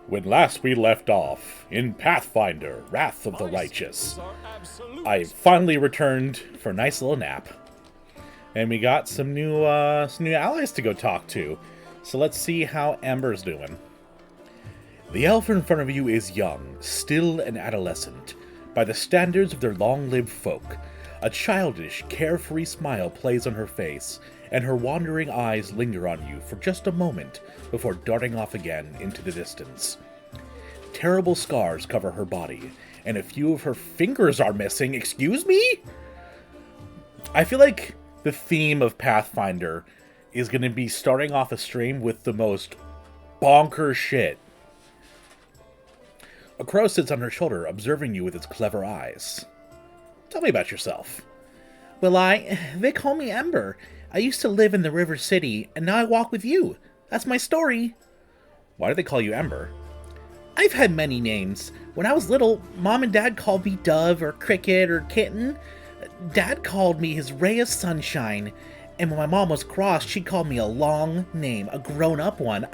When last we left off, in Pathfinder Wrath of the Righteous, I finally returned for a nice little nap. And we got some new allies to go talk to. So let's see how Amber's doing. The elf in front of you is young, still an adolescent. By the standards of their long-lived folk, a childish, carefree smile plays on her face, and her wandering eyes linger on you for just a moment before darting off again into the distance. Terrible scars cover her body, and a few of her fingers are missing. Excuse me? I feel like the theme of Pathfinder is going to be starting off a stream with the most bonkers shit. A crow sits on her shoulder, observing you with its clever eyes. Tell me about yourself. Well, they call me Ember. I used to live in the River City, and now I walk with you. That's my story. Why do they call you Ember? I've had many names. When I was little, Mom and Dad called me Dove or Cricket or Kitten. Dad called me his ray of sunshine, and when my mom was cross, she called me a long name, a grown-up one.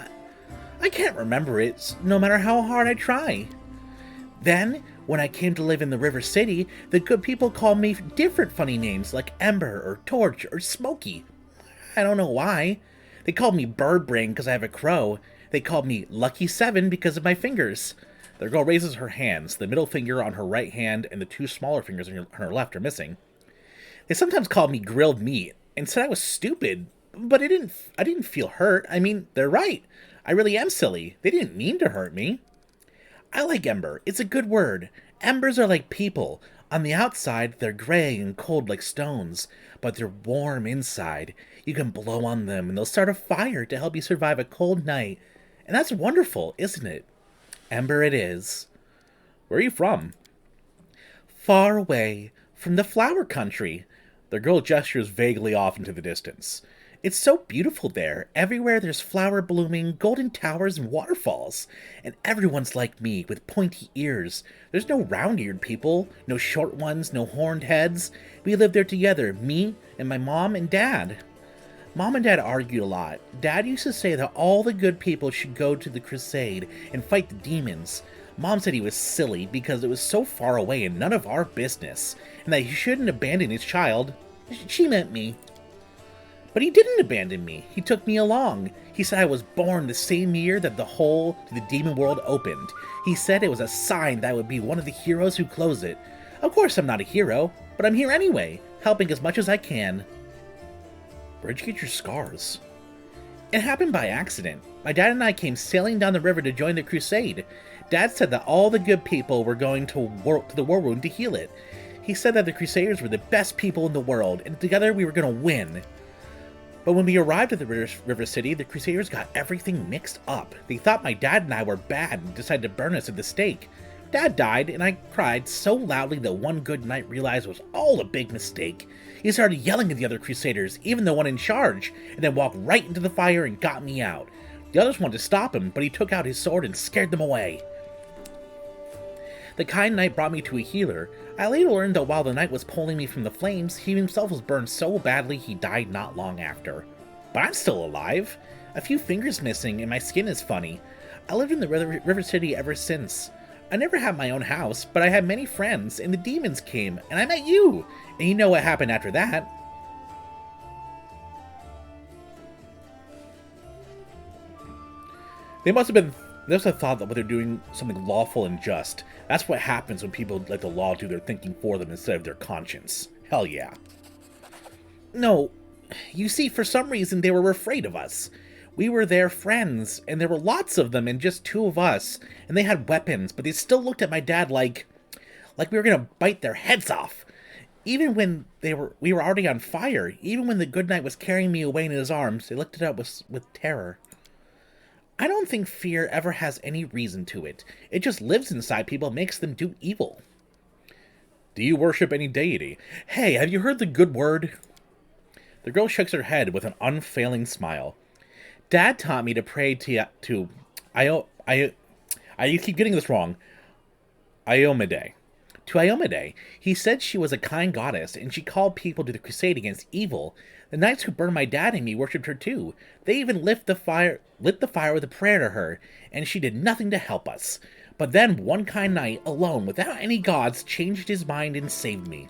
I can't remember it, no matter how hard I try. Then, when I came to live in the River City, the good people called me different funny names like Ember or Torch or Smoky. I don't know why. They called me Bird Brain because I have a crow. They called me Lucky Seven because of my fingers. The girl raises her hands. The middle finger on her right hand and the two smaller fingers on her left are missing. They sometimes called me Grilled Meat and said I was stupid, but I didn't feel hurt. I mean, they're right. I really am silly. They didn't mean to hurt me. I like Ember. It's a good word. Embers are like people. On the outside, they're gray and cold like stones, but they're warm inside. You can blow on them and they'll start a fire to help you survive a cold night. And that's wonderful, isn't it? Ember it is. Where are you from? Far away, from the flower country. The girl gestures vaguely off into the distance. It's so beautiful there. Everywhere there's flower blooming, golden towers, and waterfalls. And everyone's like me, with pointy ears. There's no round-eared people, no short ones, no horned heads. We live there together, me and my mom and dad. Mom and Dad argued a lot. Dad used to say that all the good people should go to the crusade and fight the demons. Mom said he was silly because it was so far away and none of our business, and that he shouldn't abandon his child. She meant me. But he didn't abandon me. He took me along. He said I was born the same year that the hole to the demon world opened. He said it was a sign that I would be one of the heroes who close it. Of course I'm not a hero, but I'm here anyway, helping as much as I can. Where'd you get your scars? It happened by accident. My dad and I came sailing down the river to join the crusade. Dad said that all the good people were going to the war room to heal it. He said that the crusaders were the best people in the world, and together we were going to win. But when we arrived at the River City, the crusaders got everything mixed up. They thought my dad and I were bad and decided to burn us at the stake. Dad died, and I cried so loudly that one good knight realized it was all a big mistake. He started yelling at the other crusaders, even the one in charge, and then walked right into the fire and got me out. The others wanted to stop him, but he took out his sword and scared them away. The kind knight brought me to a healer. I later learned that while the knight was pulling me from the flames, he himself was burned so badly he died not long after. But I'm still alive. A few fingers missing, and my skin is funny. I lived in the River City ever since. I never had my own house, but I had many friends, and the demons came, and I met you, and you know what happened after that. They must have thought that what they're doing something lawful and just. That's what happens when people let the law do their thinking for them instead of their conscience. Hell yeah. No, you see, for some reason they were afraid of us. We were their friends, and there were lots of them and just two of us, and they had weapons, but they still looked at my dad like we were gonna bite their heads off. Even when we were already on fire, even when the good knight was carrying me away in his arms, they looked at us with terror. I don't think fear ever has any reason to it. It just lives inside people and makes them do evil. Do you worship any deity? Hey, have you heard the good word? The girl shakes her head with an unfailing smile. Dad taught me to pray I keep getting this wrong. Iomade. to Iomade. He said she was a kind goddess, and she called people to the crusade against evil. The knights who burned my dad and me worshipped her too. They even lit the fire with a prayer to her, and she did nothing to help us. But then one kind knight, alone, without any gods, changed his mind and saved me.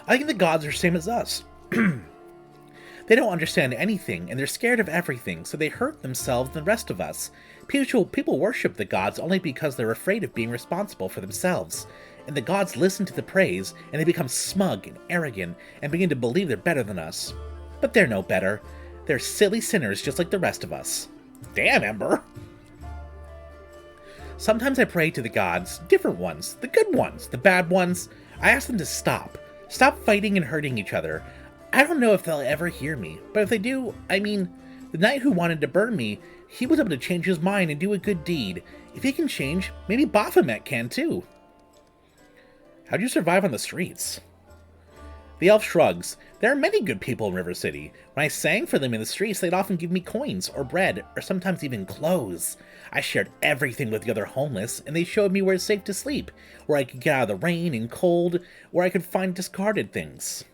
I think the gods are the same as us. They don't understand anything, and they're scared of everything, so they hurt themselves and the rest of us. People worship the gods only because they're afraid of being responsible for themselves. And the gods listen to the praise, and they become smug and arrogant, and begin to believe they're better than us. But they're no better. They're silly sinners just like the rest of us. Damn, Ember! Sometimes I pray to the gods, different ones, the good ones, the bad ones. I ask them to stop. Stop fighting and hurting each other. I don't know if they'll ever hear me, but if they do, I mean, the knight who wanted to burn me, he was able to change his mind and do a good deed. If he can change, maybe Baphomet can too. How'd you survive on the streets? The elf shrugs. There are many good people in River City. When I sang for them in the streets, they'd often give me coins, or bread, or sometimes even clothes. I shared everything with the other homeless, and they showed me where it's safe to sleep, where I could get out of the rain and cold, where I could find discarded things.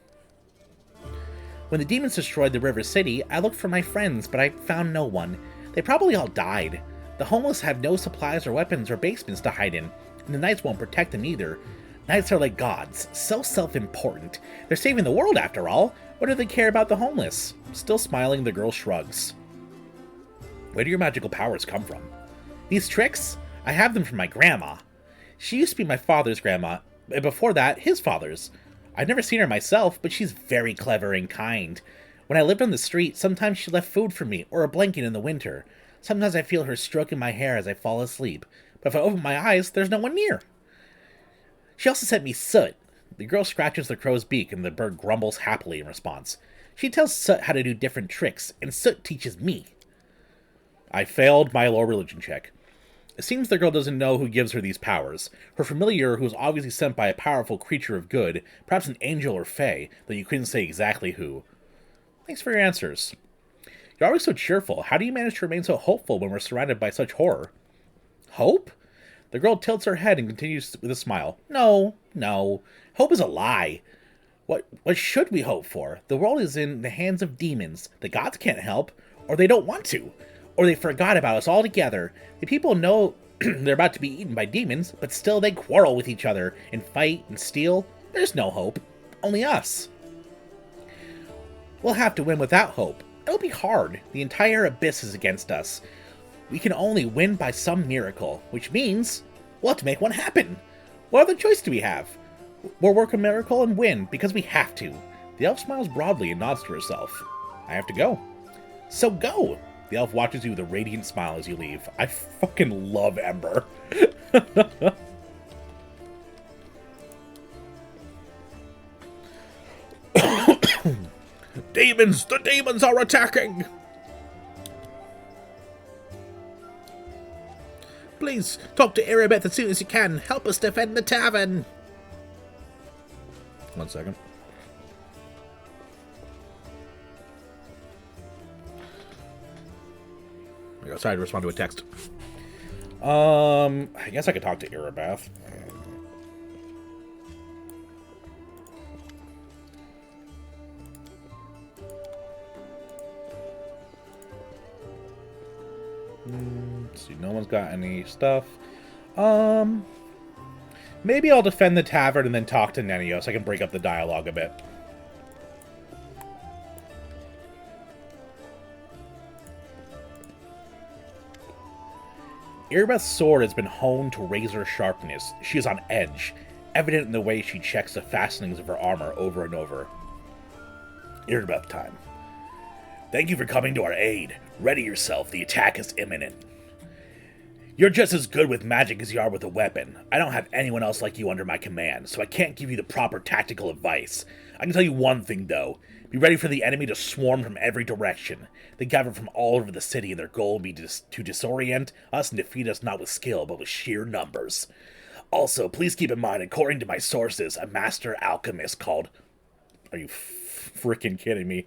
When the demons destroyed the River City, I looked for my friends, but I found no one. They probably all died. The homeless have no supplies or weapons or basements to hide in, and the knights won't protect them either. Knights are like gods, so self-important. They're saving the world after all. What do they care about the homeless? Still smiling, the girl shrugs. Where do your magical powers come from? These tricks? I have them from my grandma. She used to be my father's grandma, and before that, his father's. I've never seen her myself, but she's very clever and kind. When I lived on the street, sometimes she left food for me, or a blanket in the winter. Sometimes I feel her stroking my hair as I fall asleep, but if I open my eyes, there's no one near. She also sent me Soot. The girl scratches the crow's beak, and the bird grumbles happily in response. She tells Soot how to do different tricks, and Soot teaches me. I failed my low religion check. It seems the girl doesn't know who gives her these powers. Her familiar, who was obviously sent by a powerful creature of good, perhaps an angel or fae, though you couldn't say exactly who. Thanks for your answers. You're always so cheerful. How do you manage to remain so hopeful when we're surrounded by such horror? Hope? The girl tilts her head and continues with a smile. No. Hope is a lie. What should we hope for? The world is in the hands of demons. The gods can't help, or they don't want to. Or they forgot about us altogether. The people know they're about to be eaten by demons, but still they quarrel with each other and fight and steal. There's no hope. Only us. We'll have to win without hope. It'll be hard. The entire abyss is against us. We can only win by some miracle, which means we'll have to make one happen. What other choice do we have? We'll work a miracle and win, because we have to. The elf smiles broadly and nods to herself. I have to go. So go! The elf watches you with a radiant smile as you leave. I fucking love Ember. Demons! The demons are attacking! Please, talk to Erebeth as soon as you can. Help us defend the tavern. 1 second. I got decided to respond to a text. I guess I could talk to Erebeth. Let's see, no one's got any stuff. Maybe I'll defend the tavern and then talk to Nenio so I can break up the dialogue a bit. Erebeth's sword has been honed to razor sharpness. She is on edge, evident in the way she checks the fastenings of her armor over and over. Erebeth time. Thank you for coming to our aid. Ready yourself, the attack is imminent. You're just as good with magic as you are with a weapon. I don't have anyone else like you under my command, so I can't give you the proper tactical advice. I can tell you one thing, though. Be ready for the enemy to swarm from every direction. They gather from all over the city, and their goal will be to disorient us and defeat us not with skill, but with sheer numbers. Also, please keep in mind, according to my sources, a master alchemist called... Are you freaking kidding me?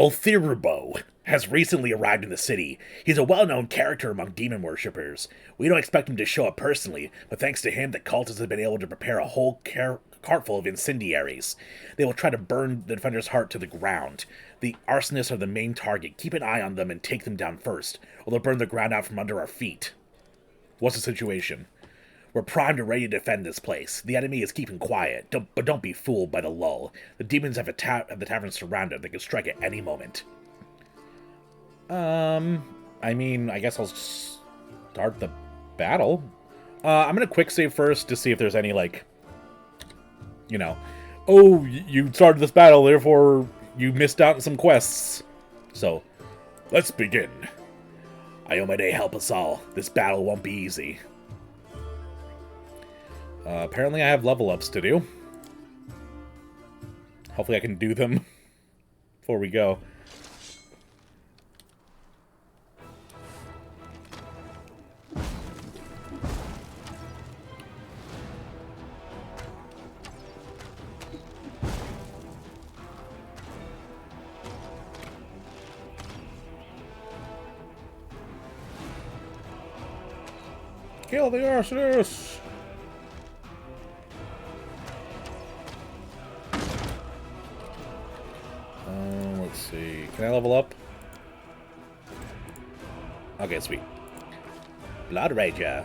Ulthirabo has recently arrived in the city. He's a well-known character among demon worshippers. We don't expect him to show up personally, but thanks to him, the cultists have been able to prepare a whole cartful of incendiaries. They will try to burn the defender's heart to the ground. The arsonists are the main target. Keep an eye on them and take them down first, or they'll burn the ground out from under our feet. What's the situation? We're primed and ready to defend this place. The enemy is keeping quiet, but don't be fooled by the lull. The demons have the tavern surrounded. They can strike at any moment. I mean, I guess I'll start the battle. I'm gonna quick save first to see if there's any, like, you know, oh, you started this battle, therefore you missed out on some quests. So, let's begin. Iomade, help us all. This battle won't be easy. Apparently I have level ups to do. Hopefully I can do them before we go. Kill the arsonists! Let's see. Can I level up? Okay, sweet. Blood Rager.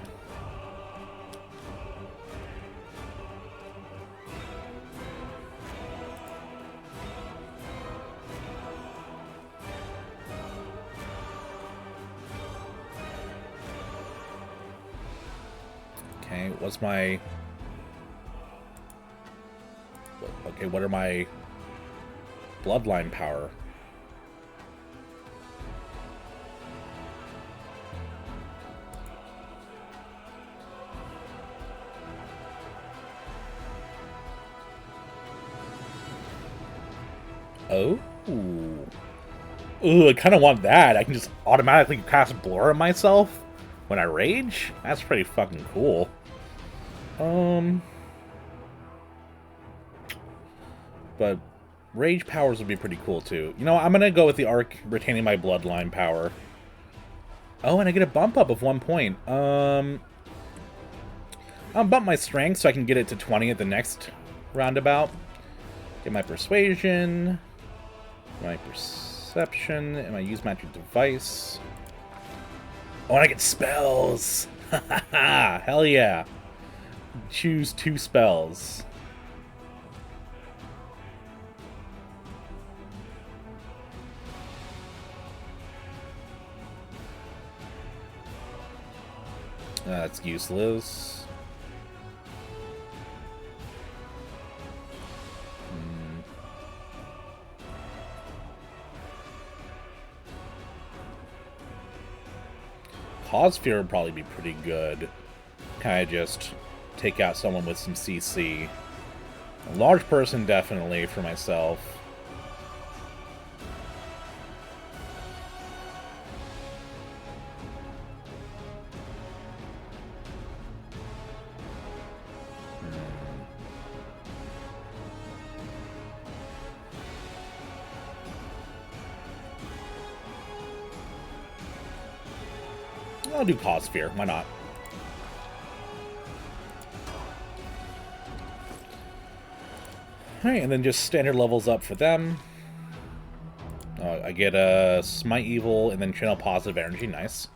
Okay, what's my... Okay, what are my bloodline power? Oh. Ooh, I kind of want that. I can just automatically cast Blur on myself when I rage? That's pretty fucking cool. But rage powers would be pretty cool too. You know, I'm gonna go with the arc retaining my bloodline power. Oh, and I get a bump up of 1 point. I'll bump my strength so I can get it to 20 at the next roundabout. Get my persuasion, my perception, and my use magic device. Oh, and I get spells! Ha hell yeah! Choose 2 spells. That's useless. Cause Fear would probably be pretty good. Kind of just take out someone with some CC. A large person, definitely, for myself. I'll do Cause Fear. Why not? Alright, and then just standard levels up for them. I get a Smite Evil and then Channel Positive Energy. Nice.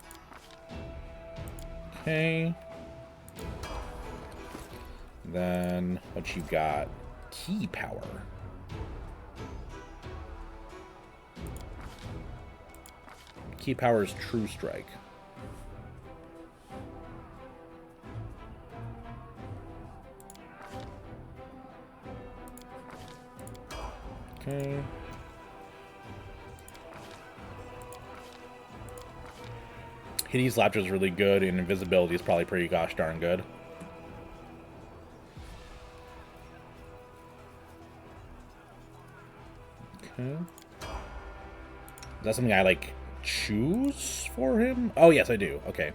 Okay. Then what you got? Key Power. Key Power is True Strike. Okay. Hades Lapture is really good, and Invisibility is probably pretty gosh darn good. Okay. Is that something I, like, choose for him? Oh, yes, I do. Okay.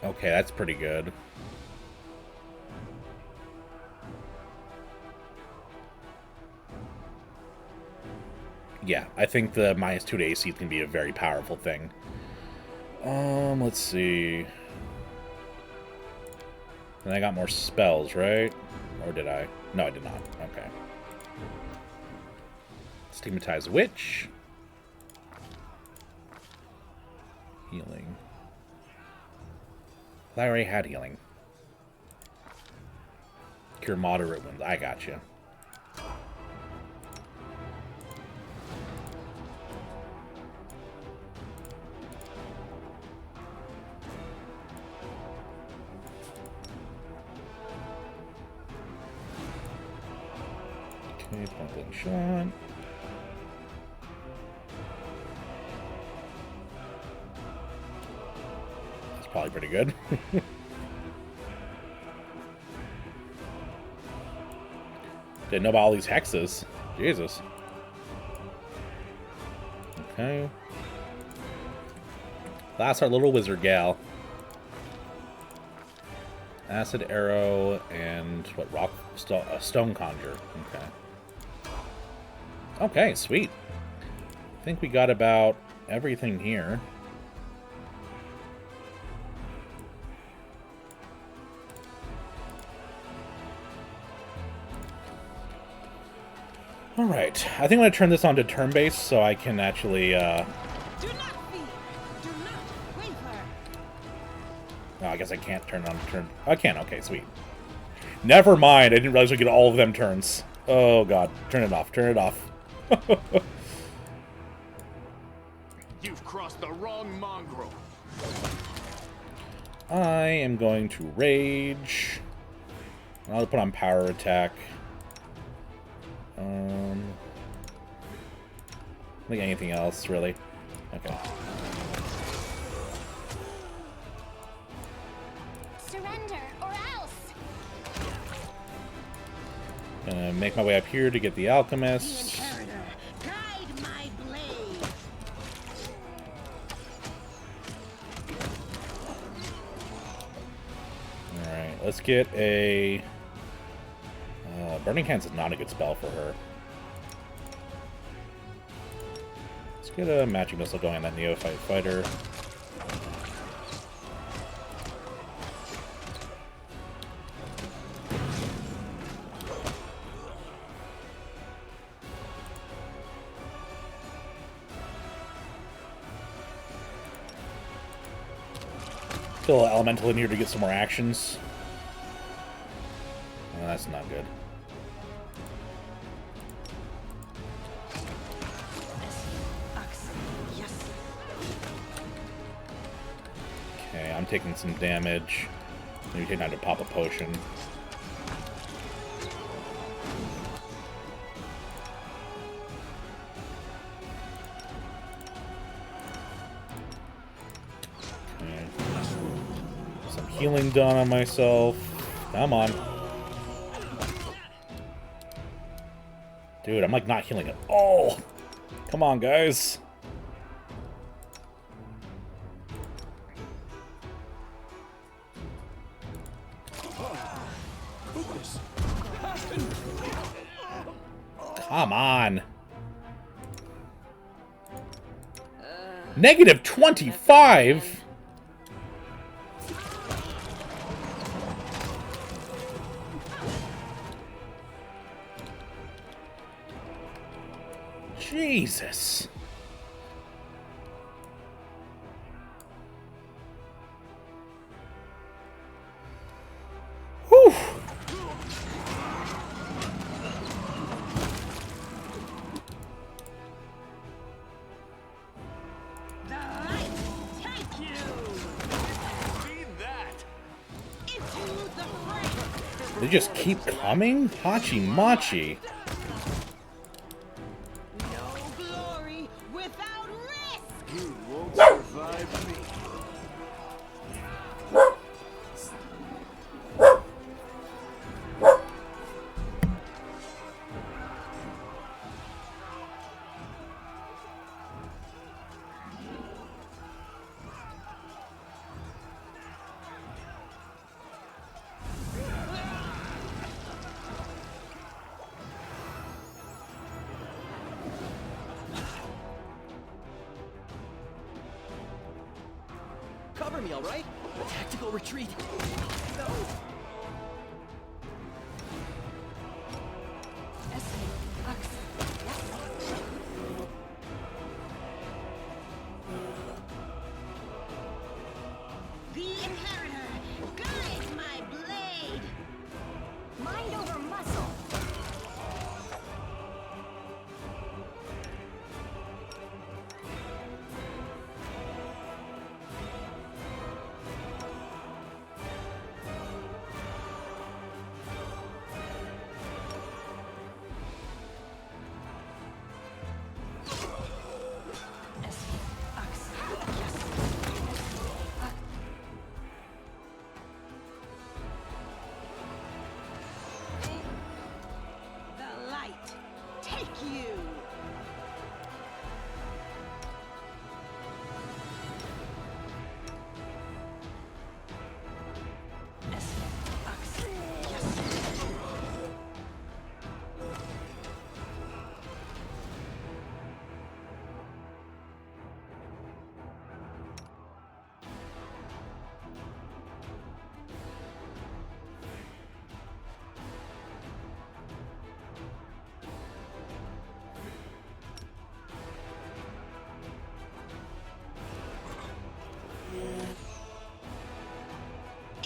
Okay, that's pretty good. Yeah, I think the -2 to AC can be a very powerful thing. Let's see. And I got more spells, right? Or did I? No, I did not. Okay. Stigmatize Witch. Healing. I already had healing. Cure moderate wounds. I got you. Okay, point shot. That's probably pretty good. Didn't know about all these hexes. Jesus. Okay. That's our little wizard gal. Acid arrow and what? Stone conjure. Okay. Okay, sweet. I think we got about everything here. Alright, I think I'm going to turn this on to turn-based so I can actually, Do not fear. Do not waver. Oh, I guess I can't turn it on to turn... I can, okay, sweet. Never mind, I didn't realize we could get all of them turns. Oh god, turn it off, turn it off. You've crossed the wrong mongrel. I am going to rage. I'll put on power attack. Like anything else, really. Okay. Surrender or else. Gonna make my way up here to get the alchemist. Imperator, guide my blade. Alright, let's get a... Burning Hands is not a good spell for her. Let's get a magic missile going on that neophyte fighter. Still an elemental in here to get some more actions. Oh, that's not good. Okay, I'm taking some damage. Maybe take time to pop a potion. Okay. Some healing done on myself. Come on. Dude, I'm like not healing at all. Come on, guys. Come on. Negative 25? Jesus. Whew. The light take you Feed that. into the fray. They just keep coming? Hachi Machi. No glory without risk. You won't survive me. me, all right? A tactical retreat. No. The Inheritor guides my blade. Mind over muscle. The light take you.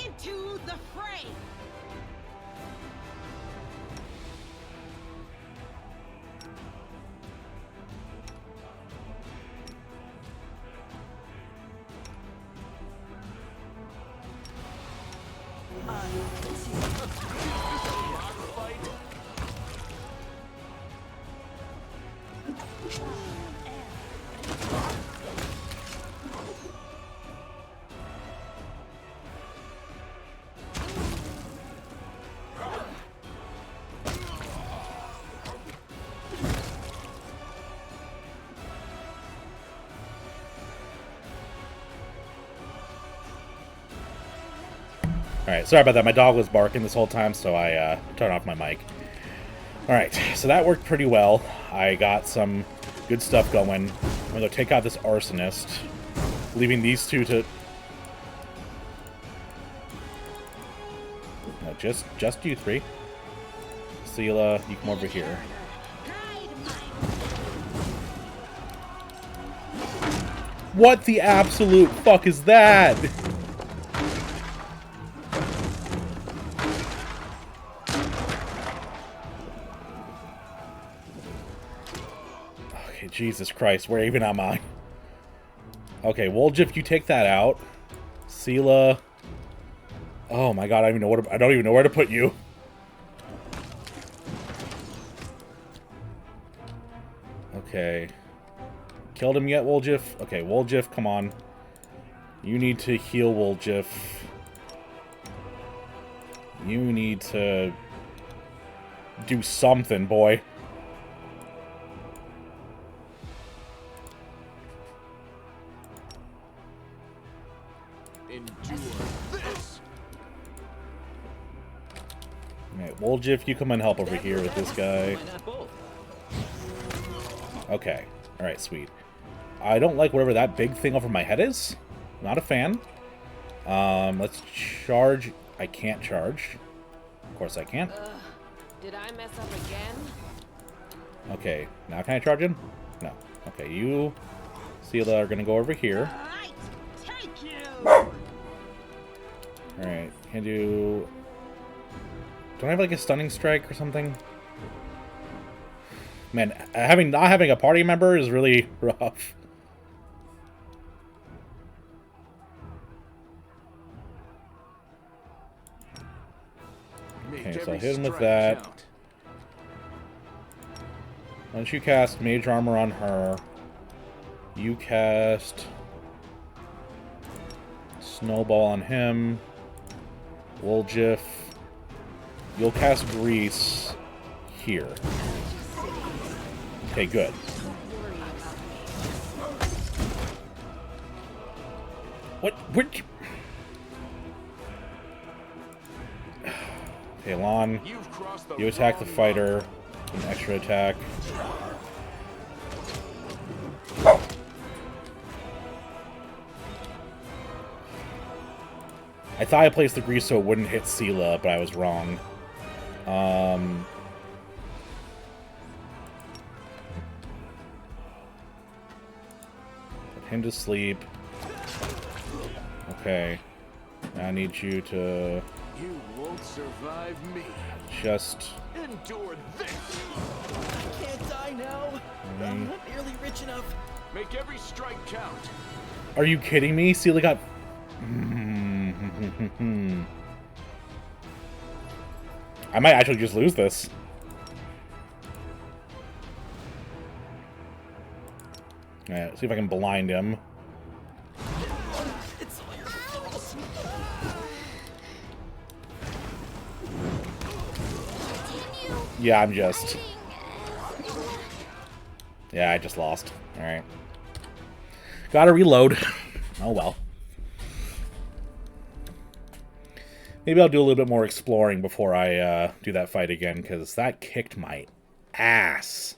Into the fray. Alright, sorry about that. My dog was barking this whole time, so I turned off my mic. Alright, so that worked pretty well. I got some good stuff going. I'm going to take out this arsonist, leaving these two to... No, just you three. Seela, you come over here. Guide my What the absolute fuck is that? Okay, Jesus Christ, where even am I? Okay, Woljif, you take that out. Seela. Oh my god, I don't even know where to put you. Okay. Killed him yet, Woljif? Okay, Woljif, come on. You need to heal Woljif. You need to do something, boy. Endure this. Alright, Woljif, you come and help over here with this guy. Why not both? Okay. Alright, sweet. I don't like whatever that big thing over my head is. Not a fan. Let's charge. I can't charge. Of course I can't. Did I mess up again? Okay, now can I charge him? No. Okay, you, Seela, are gonna go over here. light take you. Alright, can I do... Do I have like a stunning strike or something? Man, not having a party member is really rough. Make Okay, so every I'll hit him with strike that. count. Why don't you cast Mage Armor on her? You cast Snowball on him. Woljif. You'll cast Grease here. Okay, good. What? Okay, Lon. You've crossed the You attack the wrong fighter. An extra attack. I thought I placed the grease so it wouldn't hit Sela, but I was wrong. Put him to sleep. Okay. Now I need you to You won't survive me. just... Endure this. I can't die now. I'm not nearly rich enough. Make every strike count. Are you kidding me? Sela got... I might actually just lose this. Alright, see if I can blind him. It's all your fault. Yeah, I'm just... Yeah, I just lost. Alright. Gotta reload. Oh well. Maybe I'll do a little bit more exploring before I do that fight again, because that kicked my ass.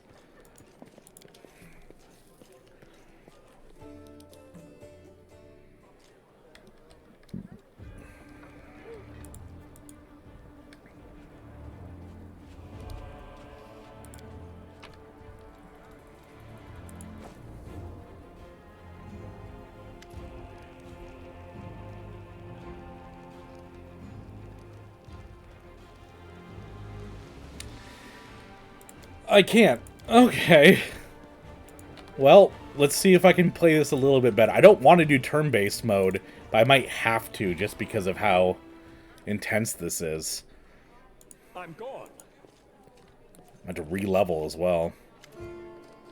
I can't. Okay. Well, let's see if I can play this a little bit better. I don't want to do turn-based mode, but I might have to just because of how intense this is. I'm gone. I have to re-level as well.